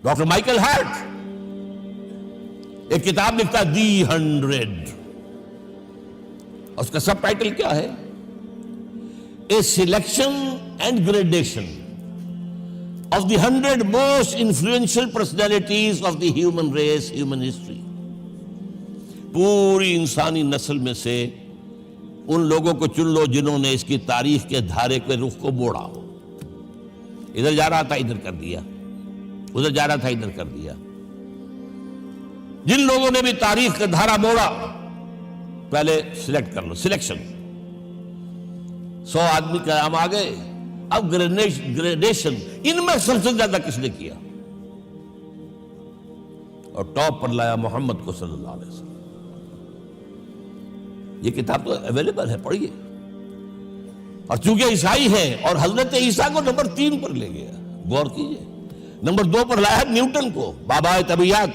Doctor Michael Hart ایک کتاب لکھتا ہے دی 100، اس کا سب ٹائٹل کیا ہے؟ A selection and gradation of the 100 most influential personalities of the human race, human history. پوری انسانی نسل میں سے ان لوگوں کو چن لو جنہوں نے اس کی تاریخ کے دھارے کے رخ کو موڑا ہو۔ ادھر جا رہا تھا ادھر کر دیا، ادھر جا رہا تھا ادھر کر دیا۔ جن لوگوں نے بھی تاریخ کا دھارا موڑا پہلے سلیکٹ کر لو، سلیکشن۔ 100 آدمی کا نام آ گئے، اب گریڈیشن، ان میں سب سے زیادہ کس نے کیا؟ اور ٹاپ پر لایا محمد کو صلی اللہ علیہ وسلم۔ یہ کتاب تو اویلیبل ہے، پڑھیے۔ اور چونکہ عیسائی ہے اور حضرت عیسیٰ کو نمبر 3 پر لے گیا، غور کیجئے۔ نمبر 2 پر لایا نیوٹن کو، بابا طبیعیات،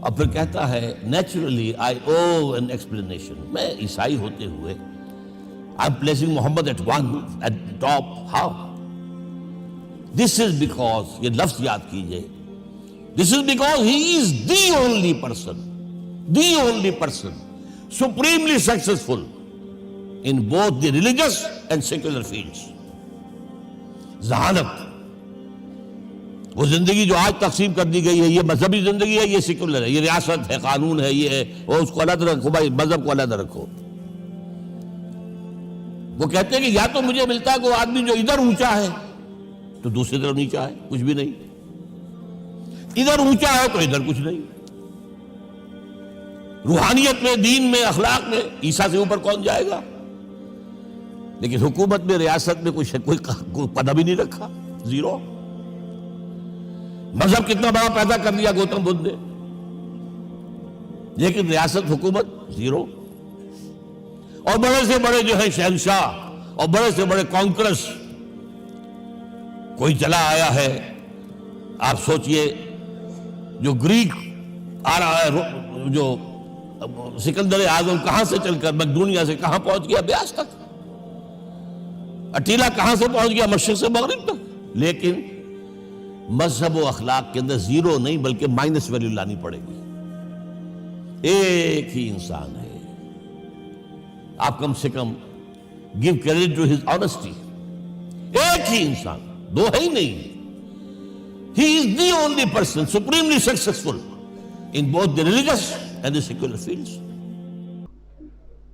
اور پھر کہتا ہے naturally I owe an explanation. میں عیسائی ہوتے ہوئے I am placing Muhammad at top, how? This is because, یہ لفظ یاد کیجئے، this is because he is the only person, the only person supremely successful in both the religious and secular fields۔ ذہانت، وہ زندگی جو آج تقسیم کر دی گئی ہے، یہ مذہبی زندگی ہے، یہ سیکولر ہے، یہ ریاست ہے، قانون ہے، یہ ہے، وہ اس کو علیحدہ رکھو بھائی، مذہب کو علیحدہ رکھو۔ وہ کہتے ہیں کہ یا تو مجھے ملتا ہے کہ وہ آدمی جو ادھر اونچا ہے تو دوسری طرف نیچا ہے، کچھ بھی نہیں، ادھر اونچا ہے تو ادھر کچھ نہیں۔ روحانیت میں، دین میں، اخلاق میں عیسیٰ سے اوپر کون جائے گا؟ لیکن حکومت میں، ریاست میں کوئی پدہ بھی نہیں رکھا، زیرو۔ مذہب کتنا بڑا پیدا کر دیا گوتم بدھ نے، لیکن ریاست، حکومت زیرو۔ اور بڑے سے بڑے جو ہیں شہنشاہ اور بڑے سے بڑے کانکرس، کوئی چلا آیا ہے، آپ سوچئے جو گریک آ رہا ہے، جو سکندر اعظم کہاں سے چل کر مقدونیہ سے کہاں پہنچ گیا؟ بیاس تک۔ اٹیلا کہاں سے پہنچ گیا؟ مشرق سے مغرب تک۔ لیکن مذہب و اخلاق کے اندر زیرو نہیں بلکہ مائنس ویلیو لانی پڑے گی۔ ایک ہی انسان ہے، آپ کم سے کم give credit to his honesty. ایک ہی انسان، دو ہے ہی نہیں۔ He is the only person supremely successful in both the religious and the secular fields.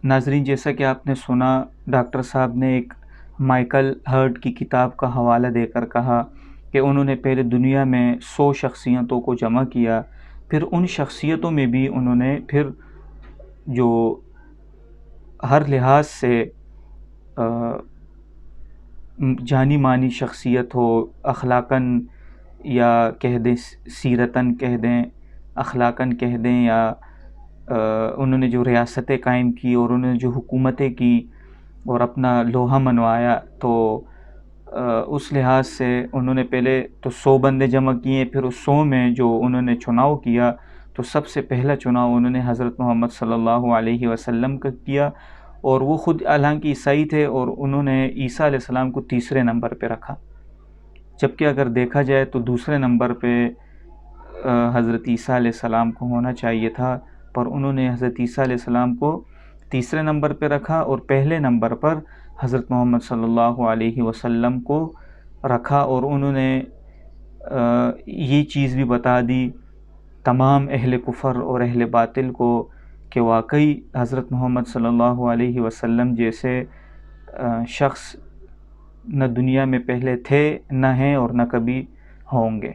ناظرین، جیسا کہ آپ نے سنا، ڈاکٹر صاحب نے ایک مائیکل ہرٹ کی کتاب کا حوالہ دے کر کہا کہ انہوں نے پہلے دنیا میں 100 شخصیتوں کو جمع کیا، پھر ان شخصیتوں میں بھی انہوں نے پھر جو ہر لحاظ سے جانی مانی شخصیت ہو، اخلاقاً یا کہہ دیں سیرتاً کہہ دیں، اخلاقاً کہہ دیں، یا انہوں نے جو ریاستیں قائم کی اور انہوں نے جو حکومتیں کی اور اپنا لوہا منوایا، تو اس لحاظ سے انہوں نے پہلے تو 100 بندے جمع کیے، پھر اس 100 میں جو انہوں نے چناؤ کیا تو سب سے پہلا چناؤ انہوں نے حضرت محمد صلی اللہ علیہ وسلم کا کیا، اور وہ خود حالانکہ عیسائی تھے اور انہوں نے عیسیٰ علیہ السلام کو تیسرے نمبر پہ رکھا، جبکہ اگر دیکھا جائے تو دوسرے نمبر پہ حضرت عیسیٰ علیہ السلام کو ہونا چاہیے تھا، پر انہوں نے حضرت عیسیٰ علیہ السلام کو تیسرے نمبر پہ رکھا اور پہلے نمبر پر حضرت محمد صلی اللہ علیہ وسلم کو رکھا، اور انہوں نے یہ چیز بھی بتا دی تمام اہل کفر اور اہل باطل کو کہ واقعی حضرت محمد صلی اللہ علیہ وسلم جیسے شخص نہ دنیا میں پہلے تھے، نہ ہیں اور نہ کبھی ہوں گے۔